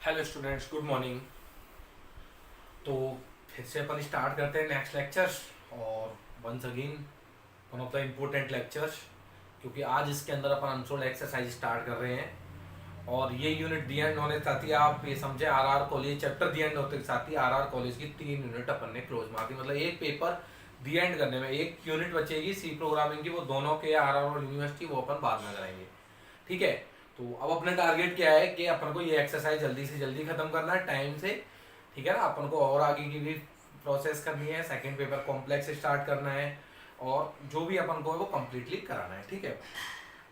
Hello students, good morning. तो फिर से अपन स्टार्ट करते हैं नेक्स्ट लेक्चर्स। और once again one of the important lectures, क्योंकि आज इसके अंदर अपन अनसोल्ड एक्सरसाइज स्टार्ट कर रहे हैं। और ये यूनिट दी एंड होने के साथ ही आप ये समझे RR college chapter the and होते के साथ ही आरआर कॉलेज की 3 यूनिट अपन ने क्लोज मार दी। मतलब एक पेपर दी एंड करने में एक यूनिट बचेगी सी प्रोग्रामिंग की, वो दोनों के आरआर और यूनिवर्सिटी वो अपन बाद में कराएंगे। ठीक है। तो अब अपना टारगेट क्या है कि अपन को ये एक्सरसाइज जल्दी से जल्दी खत्म करना है टाइम से। ठीक है ना। अपन को और आगे की भी प्रोसेस करनी है, सेकंड पेपर कॉम्प्लेक्स स्टार्ट करना है और जो भी अपन को है वो कंप्लीटली कराना है। ठीक है।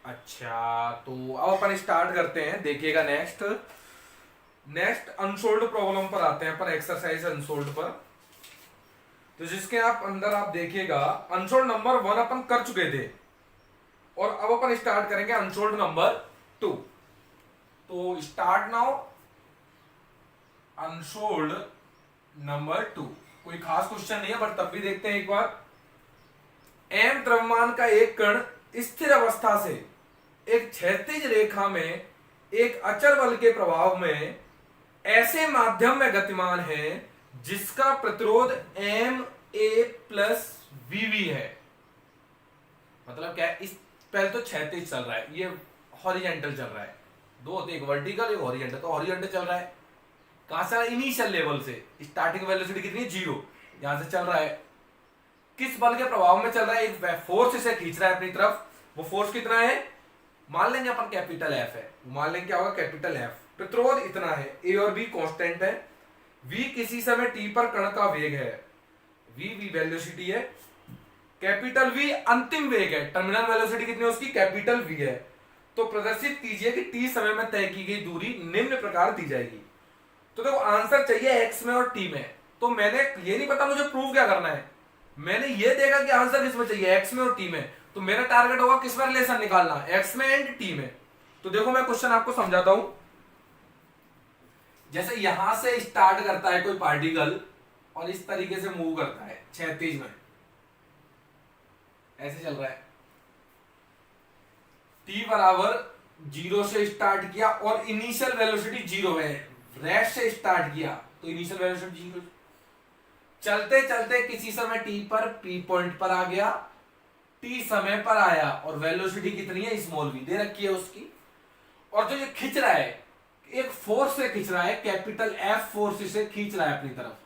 अच्छा, तो अब अपन स्टार्ट करते हैं। देखिएगा नेक्स्ट नेक्स्ट अनसोल्ड प्रॉब्लम पर आते हैं, पर एक्सरसाइज अनसोल्ड पर। तो जिसके आप अंदर आप देखिएगा अनसोल्ड नंबर 1 अपन कर चुके थे और अब अपन स्टार्ट करेंगे अनसोल्ड नंबर 2। तो स्टार्ट नाउ अनसोल्ड नंबर 2। कोई खास क्वेश्चन नहीं है, बट तब भी देखते हैं एक बार। एम द्रव्यमान का एक कण स्थिर अवस्था से एक क्षैतिज रेखा में एक अचल बल के प्रभाव में ऐसे माध्यम में गतिमान है जिसका प्रतिरोध एम ए प्लस वीवी है। मतलब क्या है? इस पहले तो क्षैतिज चल रहा है, ये हॉरिजेंटल चल रहा है। दो होते, एक वर्टिकल एक हॉरिजेंटल। तो हॉरिजेंटल चल रहा है कहां से? इनिशियल लेवल से। स्टार्टिंग वेलोसिटी कितनी है? 0। यहां से चल रहा है। किस बल के प्रभाव में चल रहा है? एक फोर्स इसे खींच रहा है अपनी तरफ। वो फोर्स कितना है? मान लेंगे अपन कैपिटल एफ है। मान लेंगे क्या होगा? Capital F. प्रतिरोध इतना है, ए और बी कांस्टेंट है। वी किसी समय टी पर कण का वेग है। वी वेलोसिटी है। कैपिटल वी अंतिम वेग है। टर्मिनल वेलोसिटी कितनी है उसकी? कैपिटल वी है। तो प्रदर्शित कीजिए कि टी समय में तय की गई दूरी निम्न प्रकार दी जाएगी। तो देखो आंसर चाहिए एक्स में और टी में। तो मैंने ये नहीं पता मुझे प्रूव क्या करना है, मैंने ये देखा कि आंसर किस में चाहिए, एक्स में और टी में। तो मेरा टारगेट होगा किस में रिलेशन निकालना, एक्स में एंड टी में। तो देखो मैं क्वेश्चन आपको समझाता हूं। जैसे यहां से स्टार्ट करता है कोई पार्टिकल और इस तरीके से मूव करता है क्षैतिज में, ऐसे चल रहा है। टी बराबर 0 से स्टार्ट किया और इनिशियल वेलोसिटी 0 है। रेस्ट से स्टार्ट किया तो इनिशियल वेलोसिटी 0। चलते चलते किसी समय टी पर पी पॉइंट पर आ गया, टी समय पर आया और वेलोसिटी कितनी है? स्मॉल वी दे रखी है उसकी। और जो ये खींच रहा है एक फोर्स से खींच रहा है, कैपिटल एफ फोर्स से खींच रहा है अपनी तरफ।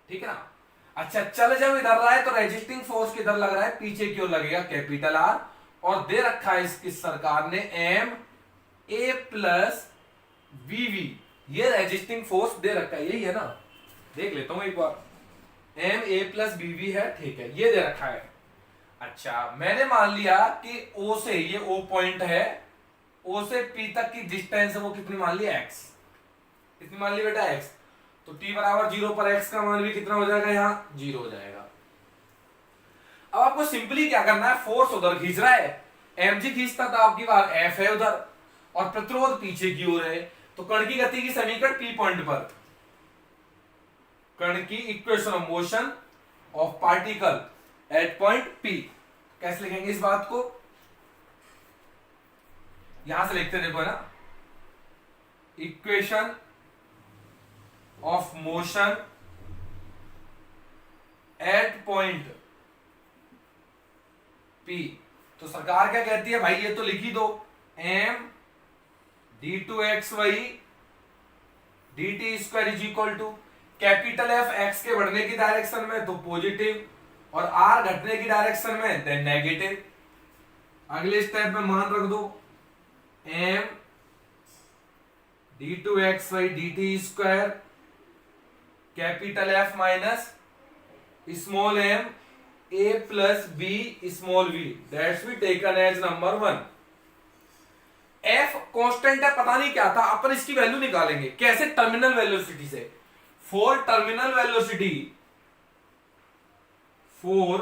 ठीक है ना। अच्छा, चल जब इधर रहा है तो रेजिस्टिंग फोर्स किधर लग रहा है? पीछे की ओर लगेगा, कैपिटल आर। और दे रखा है इसकी सरकार ने एम ए प्लस वीवी। ये रेजिस्टिंग फोर्स दे रखा है, यही है ना। देख लेता हूं एक बार। एम ए प्लस बीवी है, ठीक है, ये दे रखा है। अच्छा, मैंने मान लिया कि ओ से, ये ओ पॉइंट है, ओ से पी तक की डिस्टेंस है वो कितनी मान ली? एक्स। कितनी मान ली बेटा? एक्स। तो टी बराबर 0 पर एक्स का मान भी कितना हो जाएगा? यहां 0 हो जाएगा। अब आपको सिंपली क्या करना है? फोर्स उधर खींच रहा है, एम जी खींचता था, आपकी बार एफ है उधर, और प्रतिरोध पीछे की ओर है। तो कण की गति की समीकरण पी पॉइंट पर, कण की equation of motion of particle at point P. कैसे लिखेंगे इस बात को? यहां से लिखते देखो ना, equation of motion at point P. तो सरकार क्या कहती है भाई? ये तो लिख ही दो, m D two x by D T square is equal to capital F x के बढ़ने की डायरेक्शन में तो पॉजिटिव और आर घटने की डायरेक्शन में देन नेगेटिव। अगले स्टेप में मान रख दो, m D two x by D T square capital F minus small m A plus B small v, that's be taken as number 1। F constant है, पता नहीं क्या था, अपन इसकी वैल्यू निकालेंगे। कैसे? टर्मिनल वेलोसिटी से। For terminal velocity, for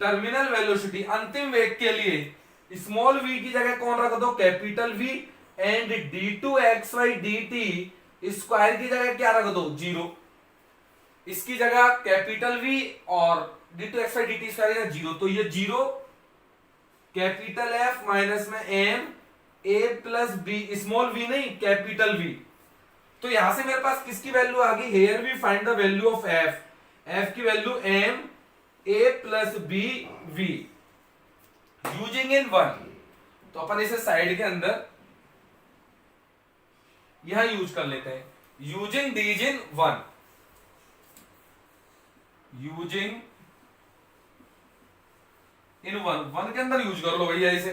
terminal velocity अंतिम वेग के लिए स्मॉल वी की जगह कौन रख दो? Capital V. And d two x by D T square की जगह क्या रख दो? 0। इसकी जगह कैपिटल वी और d two x by D T square 0। तो ये 0, कैपिटल एफ माइनस में m A plus B, small we नहीं कैपिटल वी। तो यहां से मेरे पास किसकी वैल्यू आ गई, here we find the value of F, F की value M A plus b v using in one. तो अपन इसे साइड के अंदर यहां यूज कर लेते हैं, using these in one, using in one, one के अंदर यूज कर लो भैया इसे।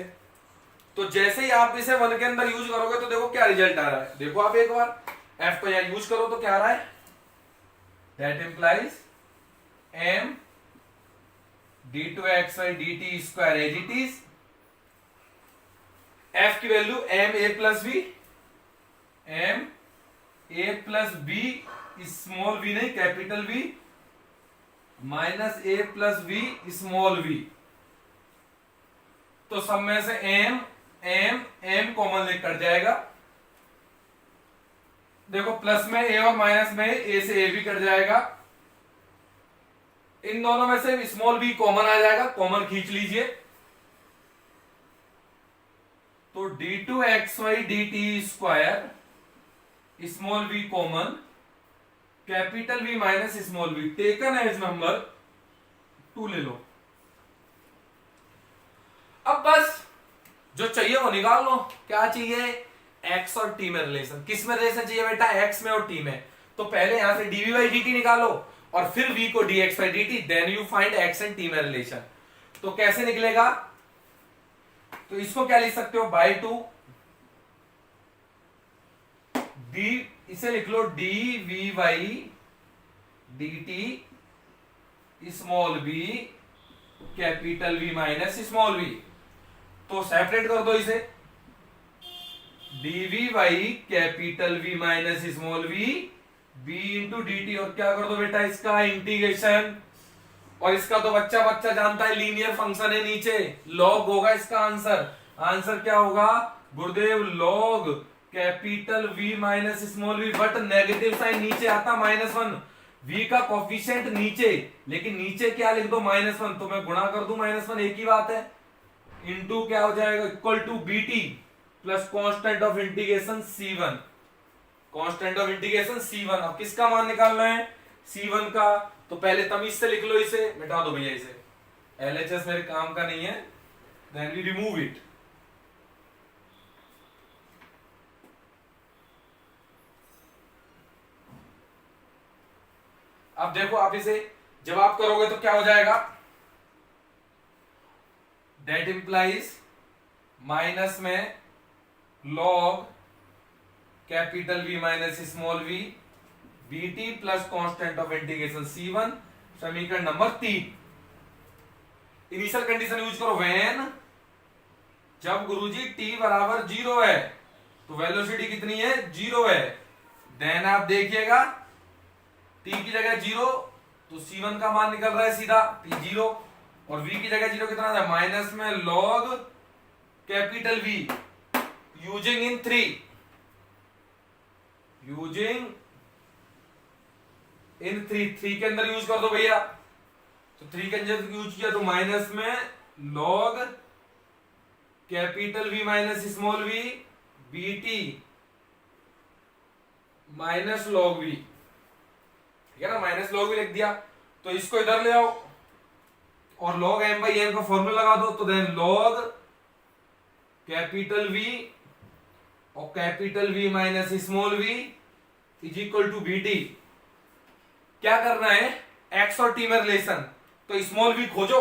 तो जैसे ही आप इसे वन के अंदर यूज करोगे तो देखो क्या रिजल्ट आ रहा है, देखो आप एक बार एफ को यहां यूज करो तो क्या आ रहा है, that implies M D two x by D T square as it is, F की value M A plus B, M A plus B small we नहीं capital V minus A plus B small V. तो सब में से M M M common लेकर cut जाएगा, देखो plus में ए और माइनस में ए से ए भी कट जाएगा, इन दोनों में से स्मॉल बी कॉमन आ जाएगा, कॉमन खींच लीजिए। तो d two x by D T square small v common, capital V minus small v taken as number 2 ले लो। अब बस जो चाहिए वो निकाल लो, क्या चाहिए, एक्स और टी में रिलेशन। किस में रिलेशन चाहिए बेटा, एक्स में और टी में। तो पहले यहां से डीवी बाई डी टी निकालो और फिर v को dx by dt, then you find x and t में रिलेशन। तो कैसे निकलेगा, तो इसको क्या लिख सकते हो, बाई टू डी, इसे लिख लो D V by D T small v capital V minus small v। तो सेपरेट कर दो इसे, dv by capital V minus small v b into D T, और क्या कर दो बेटा इसका इंटीग्रेशन। और इसका तो बच्चा बच्चा जानता है लीनियर फंक्शन है, नीचे लॉग होगा इसका आंसर। आंसर क्या होगा गुरुदेव, log capital V minus small v, but negative sign नीचे आता -1, v का कोफिशिएंट नीचे, लेकिन नीचे क्या लिख दो -1, तो मैं गुणा कर दूं -1, एक ही बात है, इंटू क्या हो जाएगा equal to bt plus constant of integration c1, constant of integration c1। अब किसका मान निकालना है, c1 का। तो पहले तमीज से लिख लो, इसे मिटा दो भैया, इसे LHS मेरे काम का नहीं है, देन वी रिमूव इट। अब देखो आप इसे जब आप करोगे तो क्या हो जाएगा, दैट इंप्लाइज माइनस में log capital V minus small v bt plus constant of integration c1, समीकरण नंबर 3। इनिशियल कंडीशन यूज करो, व्हेन, जब गुरुजी t बराबर 0 है तो वेलोसिटी कितनी है, 0 है। देन आप देखिएगा t की जगह 0 तो c1 का मान निकल रहा है सीधा t 0, और v की जगह 0 कितना है, माइनस में log capital V using in 3, using in 3 के अंदर यूज कर दो भैया। तो 3 के अंदर यूज किया तो माइनस में log capital V minus small v bt minus log v, ठीक है ना, माइनस लॉग v लिख दिया। तो इसको इधर ले आओ और लॉग m बाई n का फॉर्मूला लगा दो, तो देन लॉग कैपिटल V और capital V minus small v is equal to bt। क्या करना है, x और t में रिलेशन, तो स्मॉल v खोजो,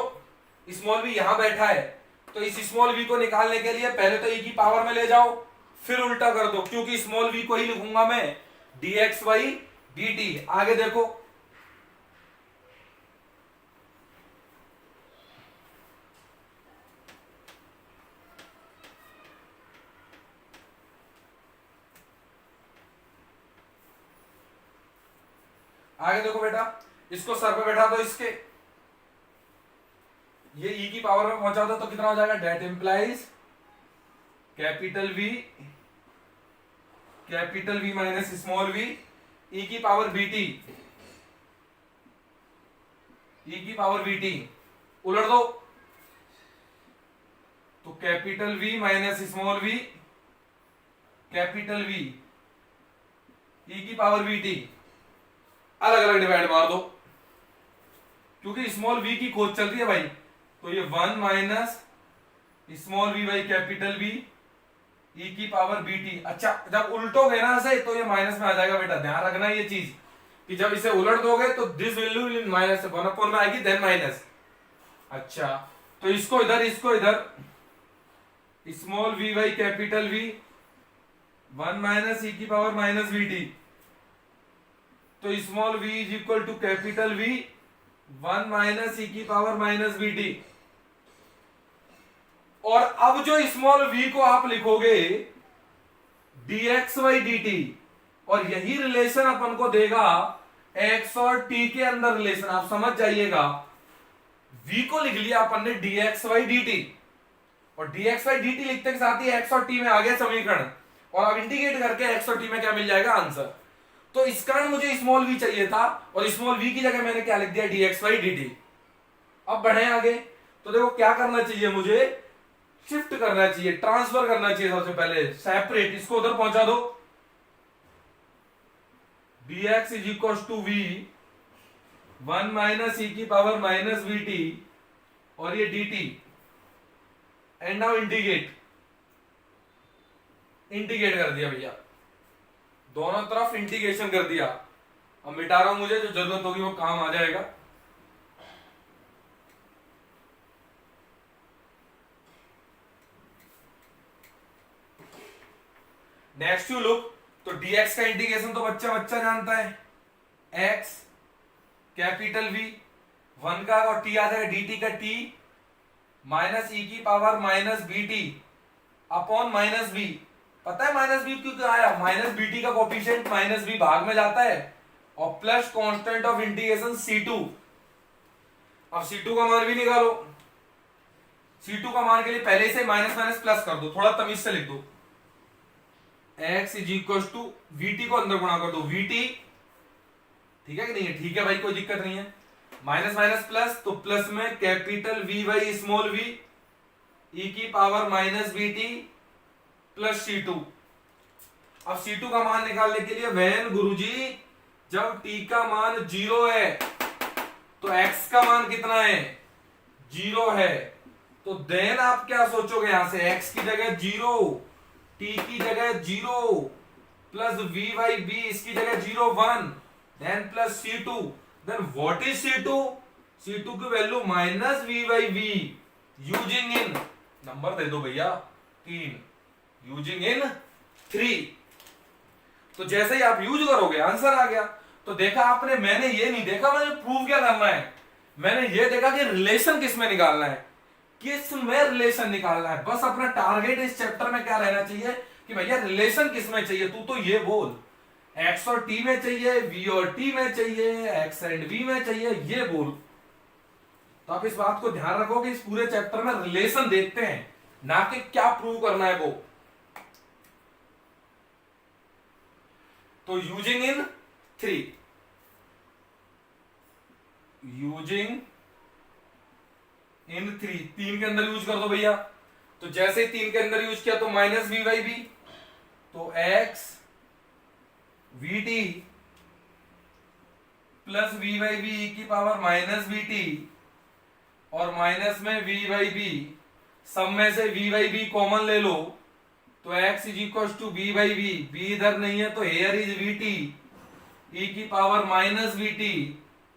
स्मॉल v यहां बैठा है, तो इस स्मॉल v को निकालने के लिए पहले तो e की पावर में ले जाओ, फिर उल्टा कर दो, क्योंकि स्मॉल v को ही लिखूंगा मैं dx बाई dt। आगे देखो, आगे देखो बेटा, इसको सर पे बैठा दो, इसके ये e की पावर में पहुंचा दो, तो कितना हो जाएगा, that implies capital V minus small v e की पावर bt, e की पावर bt उलट दो, तो capital V minus small v capital V e की पावर वी टी, अलग अलग डिवाइड मार दो क्योंकि स्मॉल वी की खोज चल रही है भाई। तो ये 1 minus small we by capital V e की पावर बी टी। अच्छा जब उल्टोगे ना इसे तो ये माइनस में आ जाएगा बेटा, ध्यान रखना ये चीज कि जब इसे उलट दोगे तो दिस वैल्यू इन माइनस 1 में आएगी देन माइनस। अच्छा तो इसको इधर small we by capital V 1 minus ई की पावर माइनस वी टी, तो small v is equal to capital V 1 minus ई की पावर माइनस वी टी। और अब जो स्मॉल v को आप लिखोगे dx बाई dt, और यही रिलेशन अपन को देगा x और t के अंदर रिलेशन। आप समझ जाइएगा, v को लिख लिया अपन ने dx बाई dt, और dx बाई dt लिखते के साथ ही x और t में आ गया समीकरण, और अब इंटीग्रेट करके x और t में क्या मिल जाएगा आंसर। तो इस कारण मुझे स्मॉल v चाहिए था और स्मॉल v की जगह मैंने क्या लिख दिया dx बाई dt। अब बढ़े आगे, तो देखो क्या करना चाहिए, मुझे शिफ्ट करना चाहिए, ट्रांसफर करना चाहिए। सबसे पहले सेपरेट, इसको उधर पहुंचा दो, dx is equal to v 1 minus ई की पावर माइनस वी टी, और ये dt, एंड नाउ इंटीग्रेट कर दिया भैया, दोनों तरफ इंटीग्रेशन कर दिया। अब मिटा रहा हूं, मुझे जो जरूरत होगी वो काम आ जाएगा। नेक्स्ट यू लुक, तो dx का इंटीग्रेशन तो बच्चा जानता है, x कैपिटल V 1 का और t आ जाएगा dt का t माइनस ई की power minus b t upon minus b. पता है माइनस बी क्यों आया, माइनस बी टी का कोफिशिएंट माइनस बी भाग में जाता है, और plus constant of integration C2। अब C2 का मान भी निकालो, C2 का मान के लिए पहले से माइनस माइनस प्लस कर दो, थोड़ा तमीज से लिख दो, x is equal to v t को अंदर गुणा कर दो वीटी, ठीक है कि नहीं है, ठीक है भाई कोई दिक्कत नहीं है। माइनस माइनस प्लस, तो प्लस में capital V by small v e की power minus b t plus C2। अब C2 का मान निकालने के लिए वैन गुरुजी जब t का मान 0 है तो x का मान कितना है, 0 है, तो देन आप क्या सोचोगे, यहां से x की जगह 0, t की जगह 0 प्लस v बाई b, इसकी जगह 0 1, then plus C2, then what is C2, C2 की value minus v by b, using इन नंबर दे दो भैया 3, यूजिंग इन 3। तो जैसे ही आप यूज करोगे आंसर आ गया। तो देखा आपने, मैंने ये नहीं देखा मैंने प्रूव क्या करना है, मैंने ये देखा कि रिलेशन किस में निकालना है, किस में रिलेशन निकालना है। बस अपना टारगेट इस चैप्टर में क्या रहना चाहिए कि भैया रिलेशन किस में चाहिए, तू तो ये बोल x और t में चाहिए, v और t में चाहिए, x एंड v में चाहिए, ये बोल। तो आप इस बात को ध्यान रखो कि इस पूरे चैप्टर में रिलेशन देखते हैं, ना कि क्या प्रूव करना है वो। तो यूजिंग इन 3, यूजिंग इन 3 के अंदर यूज कर दो भैया। तो जैसे 3 के अंदर यूज किया तो माइनस वी बाई बी, तो x v t plus v by b e की पावर माइनस वी टी, और माइनस में v बाई बी, सब में से v बाई बी कॉमन ले लो, तो x is equal to b by B, b इधर नहीं है तो here is V T E की पावर माइनस वी टी,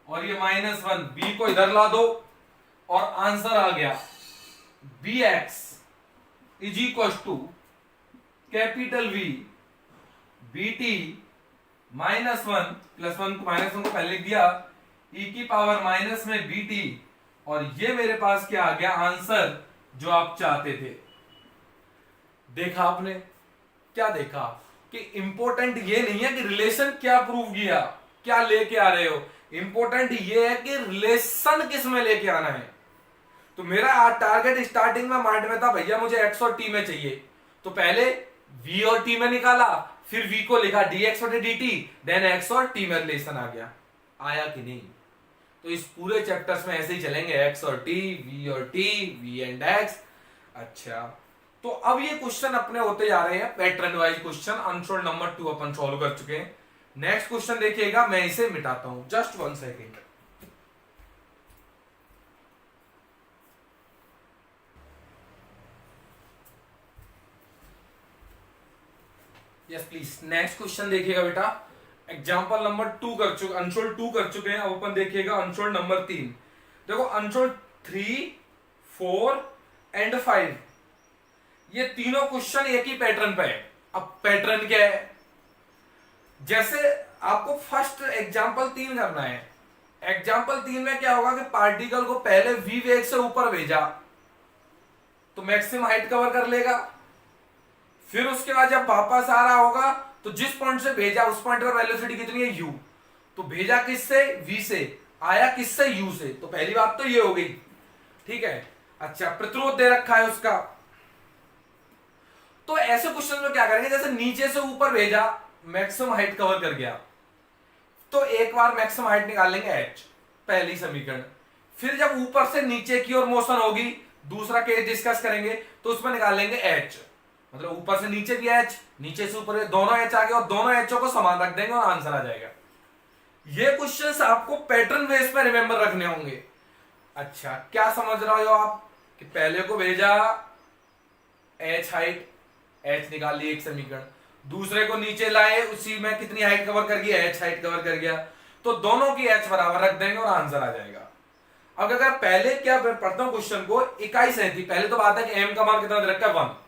और ये माइनस 1, b को इधर ला दो और आंसर आ गया bx is equal to capital V B T minus 1 plus 1 minus 1 को पहले लिख दिया, e की पावर माइनस में बी टी, और ये मेरे पास क्या आ गया आंसर जो आप चाहते थे। देखा आपने, क्या देखा कि इंपॉर्टेंट ये नहीं है कि रिलेशन क्या प्रूव किया, क्या लेके आ रहे हो, इंपॉर्टेंट ये है कि रिलेशन किस में लेके आना है। तो मेरा टारगेट स्टार्टिंग में माइंड में था भैया मुझे x और t में चाहिए, तो पहले v और t में निकाला, फिर v को लिखा dx और dt, देन x और t में रिलेशन आ गया। आया कि नहीं? तो इस पूरे चैप्टर्स में ऐसे ही चलेंगे, x और t, v और t, v एंड x। अच्छा तो अब ये क्वेश्चन अपने होते जा रहे हैं pattern wise question. Unsold number 2 अपन सॉल्व कर चुके हैं। नेक्स्ट क्वेश्चन देखिएगा, मैं इसे मिटाता हूं, just 1 second. Yes please, next question देखिएगा बेटा। एग्जाम्पल नंबर 2 कर चुके, अनसोल्ड 2 कर चुके हैं। अब अपन देखिएगा अनसोल्ड नंबर 3। देखो अनसोल्ड 3, 4 एंड 5, ये तीनों क्वेश्चन एक ही पैटर्न पे है। अब पैटर्न क्या है, जैसे आपको फर्स्ट एग्जाम्पल 3 करना है। एग्जाम्पल 3 में क्या होगा कि पार्टिकल को पहले v वेग से ऊपर भेजा तो मैक्सिमम हाइट कवर कर लेगा। फिर उसके बाद जब वापस आ रहा होगा तो जिस पॉइंट से भेजा उस पॉइंट पर वेलोसिटी कितनी है u, तो भेजा किससे, v से, आया किससे, u से। तो पहली बात तो ये हो गई, ठीक है। अच्छा, प्रतिरोध दे रखा है उसका। तो ऐसे क्वेश्चन में क्या करेंगे, जैसे नीचे से ऊपर भेजा मैक्सिमम हाइट कवर कर गया, तो एक बार मैक्सिमम हाइट निकाल लेंगे h, पहली समीकरण। फिर जब ऊपर से नीचे की ओर मोशन होगी, दूसरा केस डिस्कस करेंगे, तो उसमें निकाल लेंगे h, मतलब ऊपर से नीचे भी h, नीचे से ऊपर, दोनों h आ गए और दोनों h को समान रख देंगे और आंसर आ जाएगा। ये क्वेश्चंस आपको पैटर्न बेस पे रिमेंबर रखने होंगे। अच्छा, क्या समझ रहे हो आप कि पहले को भेजा h हाइट, h निकाल ली एक समीकरण, दूसरे को नीचे लाए, उसी में कितनी हाइट कवर कर गया, h हाइट कवर कर गया, तो दोनों की h बराबर रख देंगे और आंसर आ जाएगा। अब अगर पहले क्या पढ़ता हूं क्वेश्चन को, इकाई सही थी। पहले तो बात है कि m का मान कितना दे रखा है, 1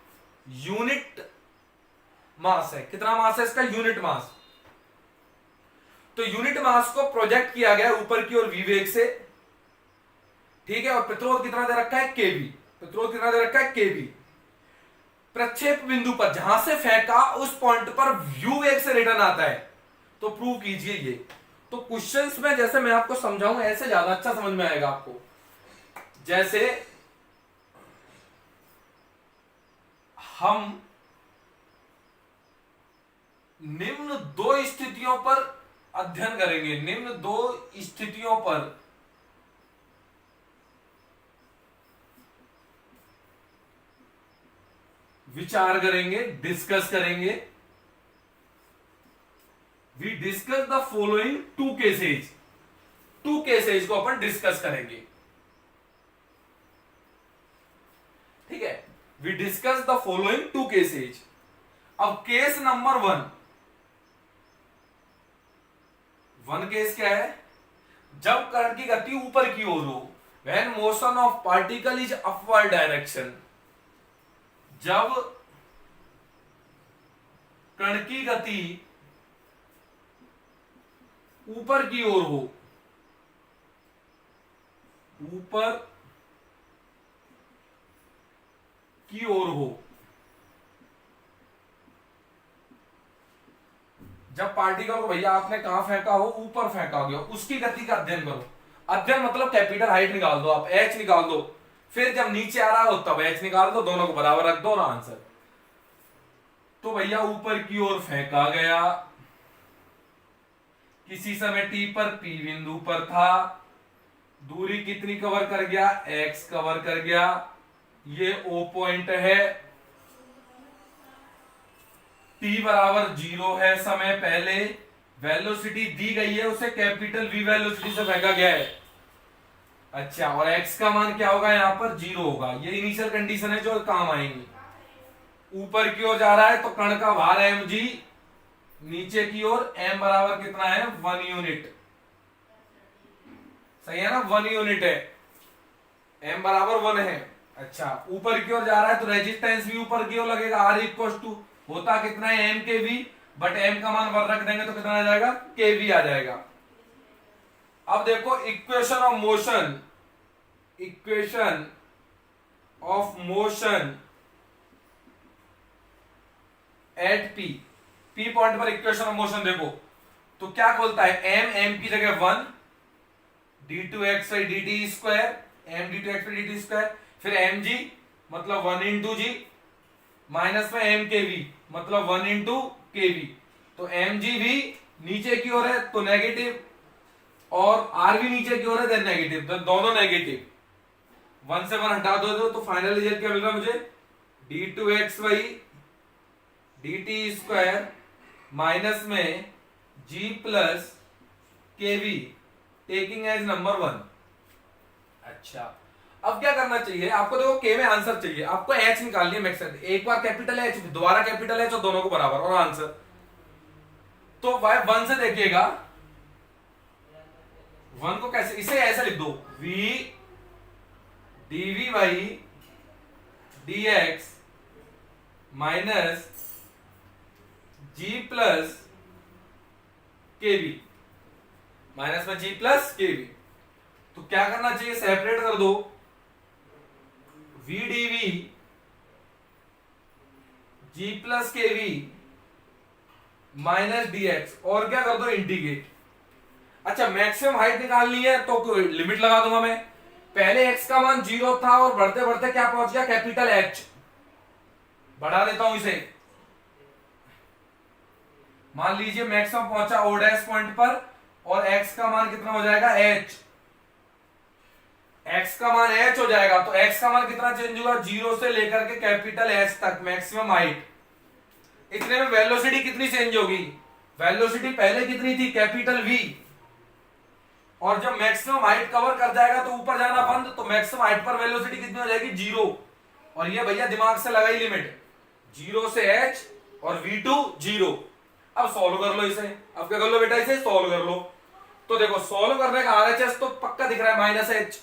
यूनिट मास है। कितना मास है इसका, यूनिट मास। तो यूनिट मास को प्रोजेक्ट किया गया ऊपर की ओर v वेग से, ठीक है। और प्रतिरोध कितना दे रखा है, kb, प्रतिरोध कितना दे रखा है, kb। प्रक्षेप बिंदु पर जहां से फेंका उस पॉइंट पर u वेग से रिटर्न आता है, तो प्रूव कीजिए ये। तो क्वेश्चंस में जैसे मैं आपको समझाऊं ऐसे ज्यादा अच्छा समझ में आएगा आपको। जैसे हम निम्न 2 स्थितियों पर अध्ययन करेंगे, निम्न 2 स्थितियों पर विचार करेंगे, डिस्कस करेंगे। We discuss the following 2 cases, 2 cases को अपन डिस्कस करेंगे, ठीक है। We discuss the following 2 cases. अब केस नंबर 1 केस क्या है, जब कण की गति ऊपर की ओर हो, when motion of particle is upward direction, जब कण की गति ऊपर की ओर हो, ऊपर की ओर हो, जब पार्टिकल को भैया आपने कहां फेंका हो, ऊपर फेंका गया, उसकी गति का अध्ययन करो। अध्ययन मतलब कैपिटल हाइट निकाल दो, आप h निकाल दो, फिर जब नीचे आ रहा हो तब h निकाल दो, दोनों को बराबर रख दो और आंसर। तो भैया ऊपर की ओर फेंका गया, किसी समय t पर p बिंदु पर था, दूरी कितनी कवर कर गया, x कवर कर गया, ये O पॉइंट है, t बराबर 0 है समय पहले, वेलोसिटी दी गई है, उसे कैपिटल V वेलोसिटी से फेंका गया है। अच्छा, और x का मान क्या होगा, यहां पर 0 होगा। ये इनिशियल कंडीशन है जो काम आएंगी। ऊपर की ओर जा रहा है तो कण का भार mg, नीचे की ओर m बराबर कितना है, 1 यूनिट, सही है ना, 1 यूनिट है, m बराबर 1 है। अच्छा, ऊपर की ओर जा रहा है तो रेजिस्टेंस भी ऊपर की ओर लगेगा, R इक्वल टू होता कितना है, m के v, बट m का मान 1 रख देंगे तो कितना आ जाएगा, kv आ जाएगा। अब देखो equation of motion, equation of motion at p, p point पर इक्वेशन ऑफ मोशन देखो तो क्या बोलता है, m की जगह 1, d2x by dt square, m d2x by dt square, फिर mg मतलब 1 इंटू जी, माइनस में m के v मतलब 1 इंटू के वी। तो mg भी नीचे की ओर है तो नेगेटिव, और r भी नीचे की ओर है देन नेगेटिव, तो दोनों नेगेटिव। 1 से 1 हटा दो तो फाइनल रिजल्ट क्या मिल रहा है मुझे, d2xy dt स्क्वायर माइनस में g plus kv taking as number 1। अच्छा, अब क्या करना चाहिए आपको? देखो k में आंसर चाहिए आपको, h निकालनी है मैक्सिमम। एक बार कैपिटल h, दोबारा कैपिटल h और दोनों को बराबर और आंसर। तो y 1 से देखिएगा, 1 को कैसे, इसे ऐसे लिख दो, v dv by dx minus g plus kv, minus में g प्लस kv। तो क्या करना चाहिए? सेपरेट कर दो, v dv g plus kv minus dx, और क्या कर दो? इंटीग्रेट। अच्छा, मैक्सिमम हाइट निकालनी है तो लिमिट लगा दूंगा मैं। पहले x का मान 0 था और बढ़ते बढ़ते क्या पहुंच गया? Capital H। बढ़ा देता हूं इसे, मान लीजिए मैक्सिमम पहुंचा o डैश पॉइंट पर, और x का मान कितना हो जाएगा? h। x का मान h हो जाएगा, तो x का मान कितना चेंज होगा? 0 से लेकर के कैपिटल H तक मैक्सिमम हाइट। इतने में वेलोसिटी कितनी चेंज होगी? वेलोसिटी पहले कितनी थी? Capital V। और जब मैक्सिमम हाइट कवर कर जाएगा तो ऊपर जाना बंद, तो मैक्सिमम हाइट पर वेलोसिटी कितनी हो जाएगी? 0। और ये भैया दिमाग से लगाई लिमिट, 0 से h और v2 0। अब सॉल्व कर लो इसे। अब क्या कर लो बेटा? इसे सॉल्व कर लो। तो देखो, सॉल्व करने का RHS तो पक्का दिख रहा है माइनस h।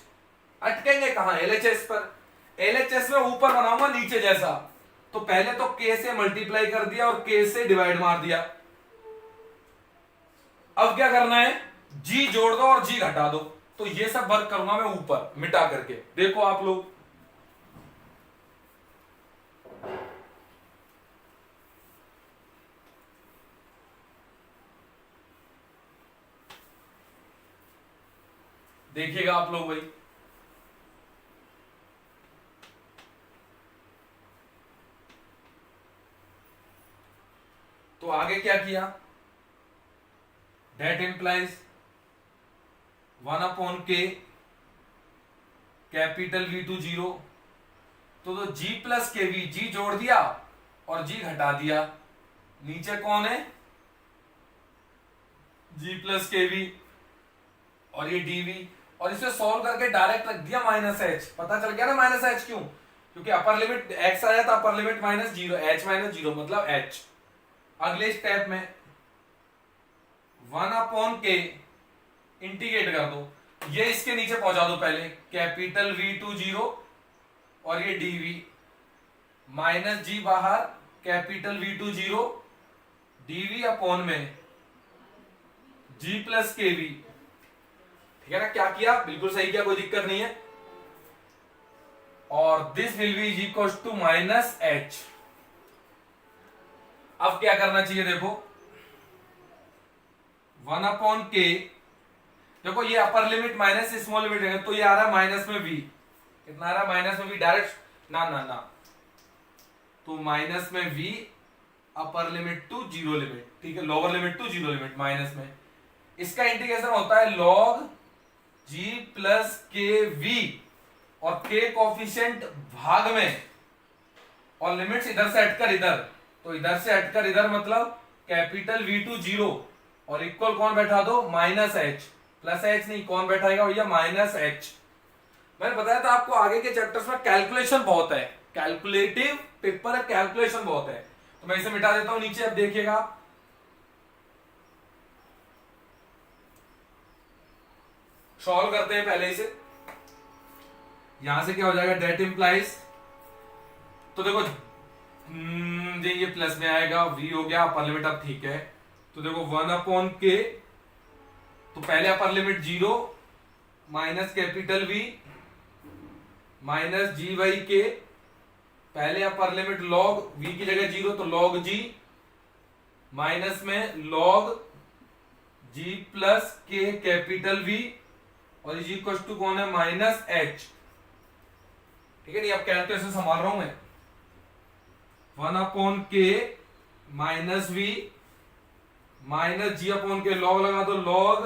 अटकेंगे कहां? LHS पर। LHS में ऊपर बनाऊंगा नीचे जैसा, तो पहले तो k से मल्टीप्लाई कर दिया और k से डिवाइड मार दिया। अब क्या करना है? g जोड़ दो और g घटा दो। तो ये सब वर्क करूंगा मैं ऊपर मिटा करके। देखो आप लोग, देखिएगा आप लोग भाई, तो आगे क्या किया? That implies 1/k capital V2 0। तो g प्लस kv, g जोड़ दिया और g घटा दिया। नीचे कौन है? g प्लस kv और ये dv, और इसे सॉल्व करके डायरेक्ट रख दिया माइनस h। पता चल गया ना माइनस h क्यों? क्योंकि अपर लिमिट x आया था, अपर लिमिट माइनस 0, h माइनस 0 मतलब h। अगले स्टेप में 1/k इंटीग्रेट कर दो, ये इसके नीचे पहुंचा दो पहले, कैपिटल V2 0 और ये dv माइनस g बाहर, कैपिटल V2 0 dv अपॉन में g प्लस kv। ठीक है ना? क्या किया? बिल्कुल सही किया, कोई दिक्कत नहीं है। और this will be is equal to minus h। अब क्या करना चाहिए? देखो 1/k, देखो ये upper limit minus small limit है, तो ये आ रहा है माइनस में v। कितना आ रहा है? माइनस में v डायरेक्ट, ना ना ना, तो माइनस में v upper limit to zero limit, ठीक है, lower limit to zero limit minus में। इसका इंटीग्रेशन होता है log g plus K V, और k कोफिशिएंट भाग में, और लिमिट्स इधर से हटकर इधर, तो इधर से हटकर इधर मतलब कैपिटल V2 0 और इक्वल कौन बैठा दो? Minus h। प्लस h नहीं, कौन बैठाएगा भैया? Minus h। मैंने बताया था आपको आगे के चैप्टर्स में कैलकुलेशन बहुत है, कैलकुलेटिव पेपर है, कैलकुलेशन बहुत है। तो मैं इसे मिटा देता हूं नीचे। अब देखिएगा, सॉल्व करते हैं पहले इसे। यहां से क्या हो जाएगा? डेट इंप्लाइज, तो देखो ये प्लस में आएगा, v हो गया अपर लिमिट। अब ठीक है, तो देखो 1/k, तो पहले upper limit 0 minus capital V minus g by k, पहले अपर लिमिट log v की जगह 0 तो log g, माइनस में log g plus k capital V, और इज इक्वल टू कौन है? Minus h। ठीक है नहीं? अब कैलकुलेशन संभाल रहा हूं मैं। 1/k minus v minus g upon K, log लगा दो, log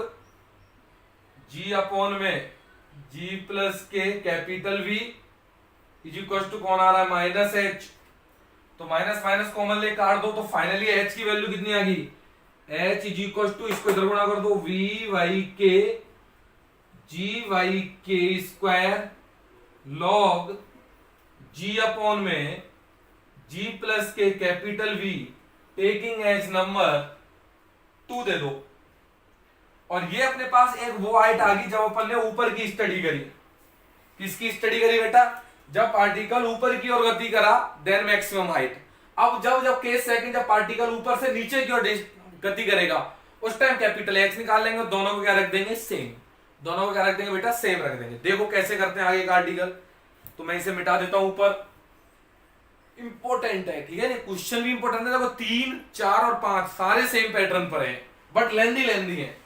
g अपॉन में g plus k capital V is equal to कौन आ रहा है? Minus h। तो माइनस माइनस कॉमन ले काट दो, तो फाइनली एच की वैल्यू कितनी आ गई, एच इज इक्वल टू, इसको इधर गुणा कर दो, V by K G by K square log G upon में G plus K capital V taking as number 2 दे दो। और ये अपने पास एक वो हाइट आ गई जब अपन ने ऊपर की स्टडी करी। किसकी स्टडी करी बेटा, जब पार्टिकल ऊपर की ओर गति करा देन मैक्सिमम हाइट। अब जब जब केस सेकंड, जब पार्टिकल ऊपर से नीचे की ओर गति करेगा उस टाइम कैपिटल एच निकाल लेंगे, दोनों को क्या रख देंगे, सेम। दोनों को क्या रख देंगे बेटा, सेम रख देंगे। देखो कैसे करते हैं आगे का आर्टिकल, तो मैं इसे मिटा देता हूं ऊपर। इंपॉर्टेंट है, ठीक है ना, क्वेश्चन भी इंपॉर्टेंट है। देखो 3, 4 और 5 सारे सेम पैटर्न पर हैं, बट लेंदी है।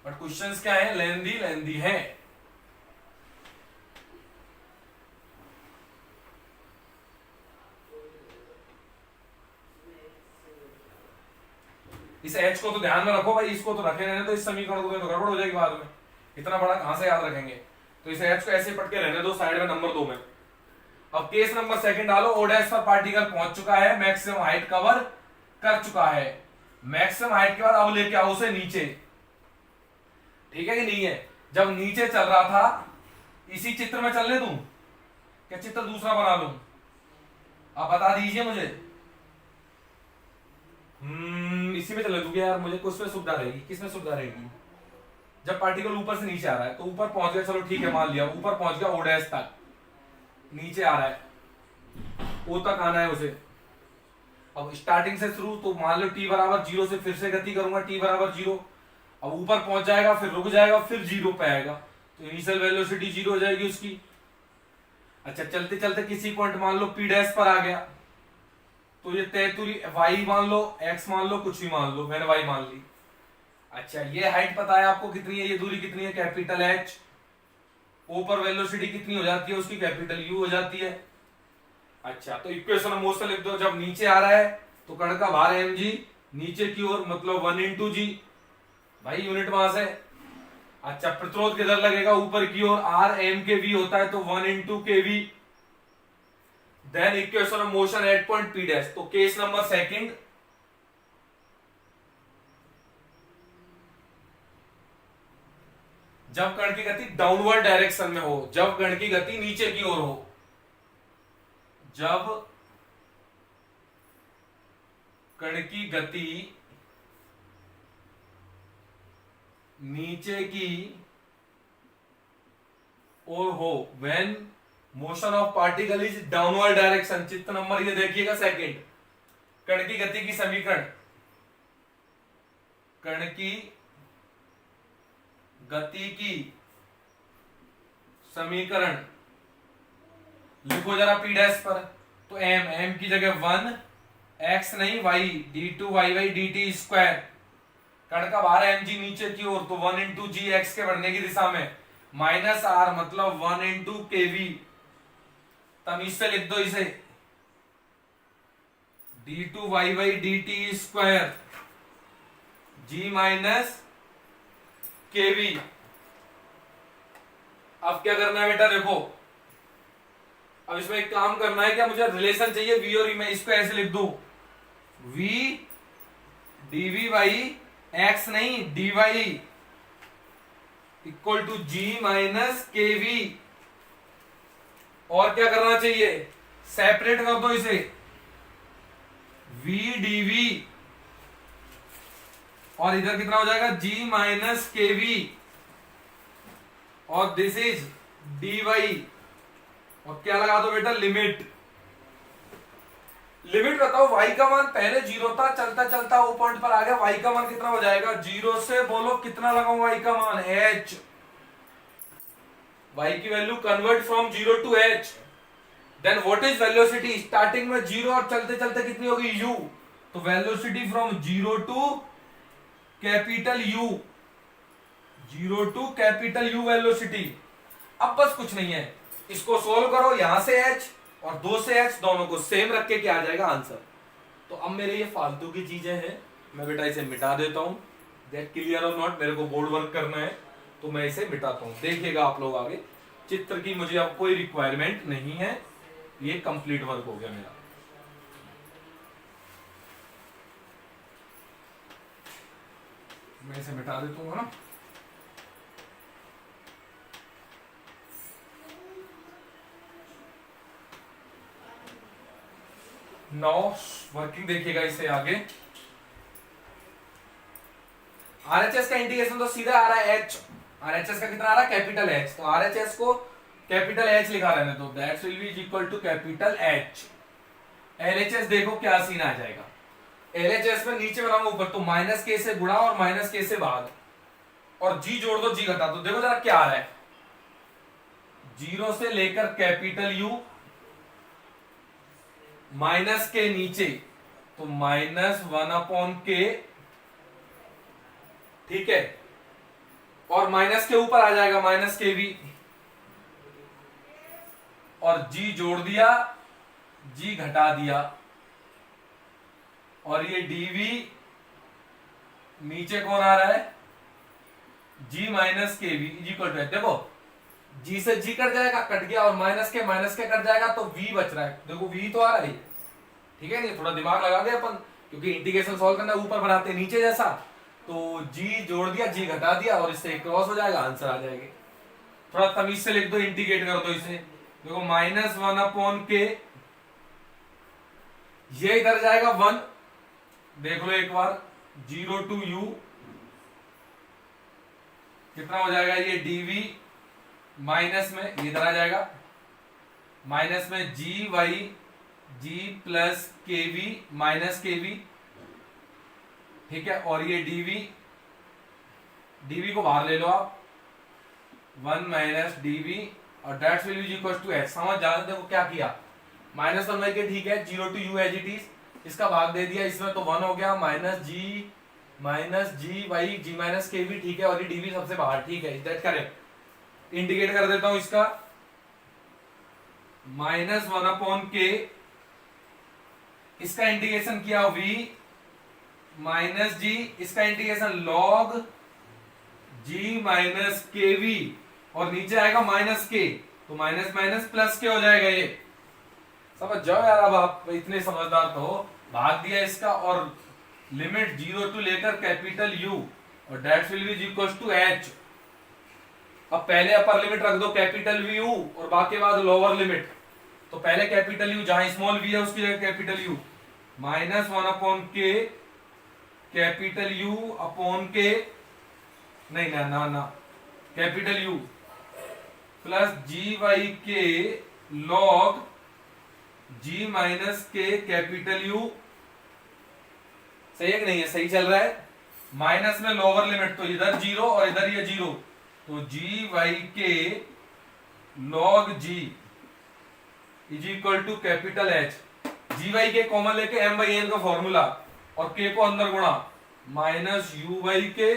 बट क्वेश्चंस क्या है, लेंदी है। इस एच को तो ध्यान में रखो भाई, इसको तो रखे रहने दो, इस समीकरण को तो गड़बड़ हो जाएगी बाद में, इतना बड़ा कहां से याद रखेंगे। तो इस एच को ऐसे पढ़ के रहने दो साइड में नंबर 2 में। अब केस नंबर सेकंड डालो, ओ डैश पर पार्टिकल पहुंच चुका है, मैक्सिमम हाइट कवर कर चुका है। मैक्सिमम हाइट के बाद अब लेके आओ उसे नीचे, ठीक है कि नहीं है। जब नीचे चल रहा था, इसी चित्र में चलने दूं क्या चित्र दूसरा बना लूं, आप बता दीजिए मुझे। इसी में चलने दूंगा यार, मुझे कुछ में सुविधा रहेगी, किसमें सुविधा रहेगी। जब पार्टिकल ऊपर से नीचे आ रहा है, तो ऊपर पहुंच गया, चलो ठीक है मान लिया, ऊपर पहुंच गया ओ डैश तक, नीचे आ रहा है, ओ तक आना है उसे। अब स्टार्टिंग से शुरू, तो मान लो t बराबर 0 से फिर से गति करूंगा, t बराबर 0। अब ऊपर पहुंच जाएगा, फिर रुक जाएगा, फिर 0 पे आएगा, तो इनिशियल वेलोसिटी 0 हो जाएगी उसकी। अच्छा, चलते चलते किसी पॉइंट मान लो p डैश पर आ गया, तो ये तैतुरी y मान लो, x मान लो, कुछ भी मान लो, मैंने y मान ली। अच्छा, ये हाइट पता है आपको कितनी है, ये दूरी कितनी है, कैपिटल H। ऊपर वेलोसिटी कितनी हो जाती है उसकी, कैपिटल U हो जाती है। अच्छा, तो इक्वेशन ऑफ मोशन लिख दो। जब नीचे आ रहा है तो कण का भार mg, नीचे की ओर मतलब 1 × g, भाई यूनिट मास है। अच्छा, प्रतिरोध किधर लगेगा, ऊपर की ओर, r m के v होता है, तो 1 × kv। Then equation of motion at point p dash. तो केस नंबर सेकंड, जब कण की गति डाउनवर्ड डायरेक्शन में हो, जब कण की गति नीचे की ओर हो, जब कण की गति नीचे की ओर हो, when motion of particle is downward direction. चित्र नंबर ये देखिएगा सेकंड, कण की गति की समीकरण, कण की गति की समीकरण लिखो जरा p डैश पर। तो m की जगह 1, x नहीं y, d2y dt स्क्वायर। कण का भार mg नीचे की ओर, तो 1 × g x के बढ़ने की दिशा में, माइनस r मतलब 1 × kv। तमीज से लिख दो इसे, d2y dt square g minus kv। अब क्या करना है बेटा, देखो अब इसमें एक काम करना है, क्या मुझे रिलेशन चाहिए v और e में, इसको ऐसे लिख दो, v dv बाई x नहीं dy equal to g minus kv। और क्या करना चाहिए, सेपरेट कर दो इसे, v dv और इधर कितना हो जाएगा, g माइनस kv, और दिस इज dy। और क्या लगा दो बेटा, लिमिट। लिमिट बताओ, y का मान पहले 0 था, चलता चलता वो पॉइंट पर आ गया, y का मान कितना हो जाएगा, 0 से बोलो कितना लगाऊं y का मान, h। y की value convert from 0 to h। Then what is velocity, starting में 0 और चलते चलते कितनी होगी, u। तो velocity from 0 to capital U, 0 to capital U velocity. अब बस कुछ नहीं है, इसको सोल्व करो, यहां से h और 2 से h दोनों को सेम रख के क्या आ जाएगा आंसर। तो अब मेरे ये फालतू की चीजें हैं, मैं बेटा इसे मिटा देता हूं। दैट क्लियर और नॉट, मेरे को बोर्ड वर्क करना है तो मैं इसे मिटाता हूं, देखिएगा आप लोग आगे। चित्र की मुझे अब कोई रिक्वायरमेंट नहीं है, ये कंप्लीट वर्क हो गया मेरा। मैं इसे मिटा देता हूँ, है ना। नाउ वर्किंग देखिएगा इसे आगे। आरएचएस का इंटीग्रेशन तो सीधा आ रहा है एच। आरएचएस का कितना आ रहा है, कैपिटल एच। तो आरएचएस को कैपिटल एच लिखा रहने दो, that will be equal to capital H. LHS देखो क्या सीन आ जाएगा। एलएचएस में नीचे बनाऊंगा ऊपर, तो माइनस के से गुणा और माइनस के से भाग, और जी जोड़ दो जी घटा दो। देखो जरा क्या आ रहा है, जीरो से लेकर कैपिटल यू माइनस के नीचे, तो माइनस 1/k, ठीक है। और माइनस के ऊपर आ जाएगा माइनस के भी, और जी जोड़ दिया जी घटा दिया, और ये डीवी नीचे कौन आ रहा है, जी minus K we equal to, देखो जी से जी कट जाएगा, कट गया, और माइनस के कट जाएगा, तो वी बच रहा है। देखो वी तो आ रहा है, ठीक है। नहीं थोड़ा दिमाग लगा दे अपन, क्योंकि इंटीग्रेशन सॉल्व करना ऊपर बनाते नीचे जैसा, तो जी जोड़ दिया जी घटा दिया, और इससे क्रॉस हो जाएगा, आंसर आ जाएगा। थोड़ा तमीज से लिख दो, इंटीग्रेट कर दो इसे। देखो -1/k, ये इधर जाएगा 1, देख लो एक बार, 0 to u कितना हो जाएगा, ये dv माइनस में ये इधर आ जाएगा, माइनस में जी by ji plus K we minus K V, ठीक है। और ये डीवी को बाहर ले लो आप, 1 माइनस डीवी, और that's will be equal to H. समझ जाने देखो क्या किया, -1/k, ठीक है, 0 to u as it is, इसका भाग दे दिया इसमें, तो 1 हो गया, minus G by G minus K V, ठीक है। और ये डीवी सबसे बाहर, ठीक है, दैट करेक्ट। इंटीग्रेट कर देता हूं इसका, -1/k, इसका इंटीग्रेशन किया v माइनस जी, इसका integration log g minus K V, और नीचे आएगा माइनस के, तो माइनस माइनस प्लस के हो जाएगा। ये समझ जाओ यार, अब आप इतने समझदार तो हो। भाग दिया इसका, और लिमिट 0 टू लेकर कैपिटल U, और that will be equal to h। अब पहले अपर लिमिट रख दो कैपिटल U, और बाकी बाद लोअर लिमिट। तो पहले कैपिटल U, जहां स्मॉल v है उसकी जगह capital U, -1/k capital U upon के, नहीं ना ना ना, capital U plus ji by K log G minus K capital U। सही है कि नहीं है, सही चल रहा है। माइनस में लोअर लिमिट, तो इधर 0 और इधर ये 0, तो G by K log G is equal to capital H. G by K common लेके m/n का फॉर्मूला, और k को अंदर गुणा, minus U by K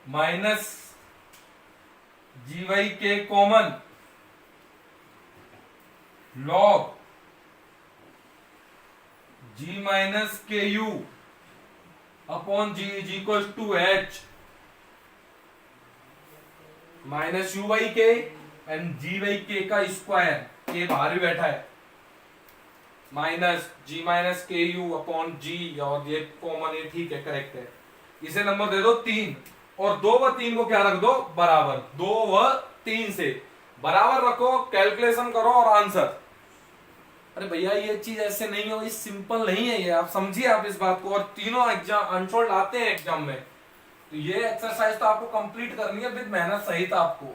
minus G by K common log G minus K U upon G is equal to H, minus U by K and G by K का square, के बाहर भी बैठा है, minus G minus K U upon G, और ये common है, ठीक है, करेक्ट है। इसे नंबर दे दो 3, और 2 व 3 को क्या रख दो, बराबर। 2 व 3 से बराबर रखो, कैलकुलेशन करो और आंसर। अरे भैया ये चीज ऐसे नहीं हो, ये सिंपल नहीं है, ये आप समझिए आप इस बात को। और तीनों एग्जाम अनफोल्ड आते हैं एग्जाम में, तो ये एक्सरसाइज तो आपको कंप्लीट करनी है विद मेहनत सहित आपको।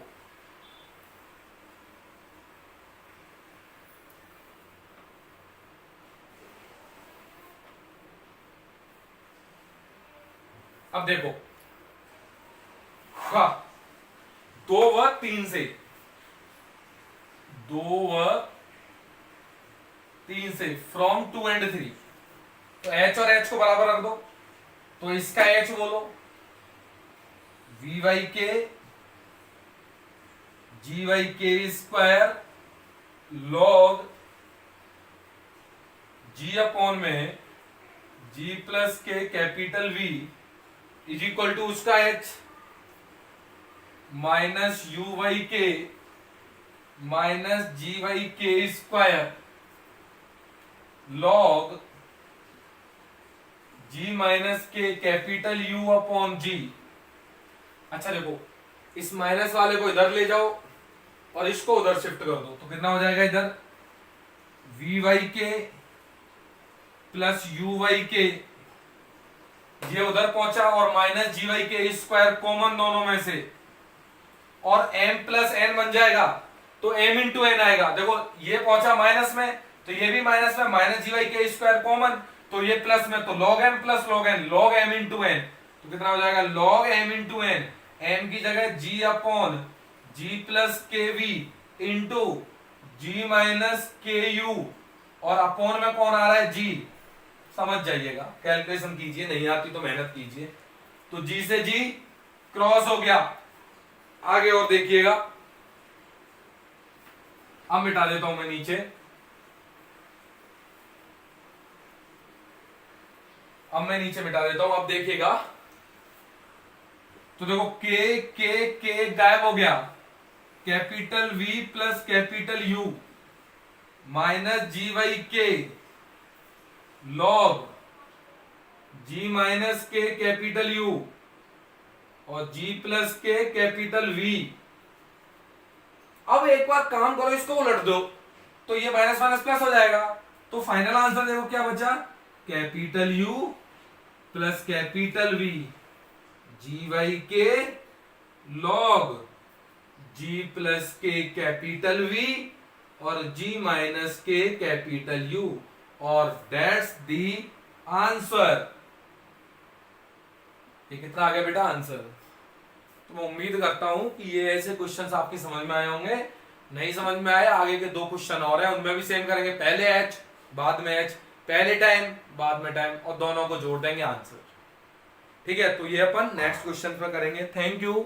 अब देखो, 2 व 3 से, 2 व 3 से, फ्रॉम 2 एंड 3, तो h और h को बराबर रख दो, तो इसका h बोलो, V by K G by K square log G upon में G plus K capital V is equal to उसका h minus U by K minus G by K square log G minus K capital U upon G. अच्छा देखो, इस minus वाले को इधर ले जाओ और इसको उधर शिफ्ट कर दो, तो कितना हो जाएगा इधर वी वाई के प्लस यू वाई के, ये उधर पहुंचा और minus G by K square common दोनों में से, और m प्लस एन बन जाएगा, तो m इंटू एन आएगा। देखो ये पहुंचा माइनस में तो ये भी माइनस में, minus G by K square common, तो ये प्लस में, तो log m plus log n, log m into N, तो कितना हो जाएगा log m into N, m की जगह g upon G plus K V into G minus K U, और अपॉन में कौन आ रहा है g, समझ जाइएगा, कैलकुलेशन कीजिए, नहीं आती तो मेहनत कीजिए। तो g से g क्रॉस हो गया, आगे और देखिएगा, अब मिटा देता हूं मैं नीचे, अब मैं नीचे मिटा देता हूं, अब देखिएगा, तो देखो के गायब हो गया, capital V plus capital U minus G by K log G minus K capital U और G plus K capital V। अब एक बार काम करो, इसको उलट दो तो ये माइनस माइनस प्लस हो जाएगा, तो फाइनल आंसर देखो क्या बचा, capital U plus capital V ji by K log G plus K capital V और G minus K capital U, और दैट्स दी आंसर। ये कितना आ गया बेटा आंसर। तो मैं उम्मीद करता हूं कि ये ऐसे क्वेश्चंस आपकी समझ में आए होंगे। नहीं समझ में आए, आगे के 2 क्वेश्चन और हैं, उनमें भी सेम करेंगे, पहले एच बाद में एच, पहले टाइम बाद में टाइम, और दोनों को जोड़ देंगे आंसर। ठीक है, तो ये अपन नेक्स्ट क्वेश्चन पर करेंगे। Thank you.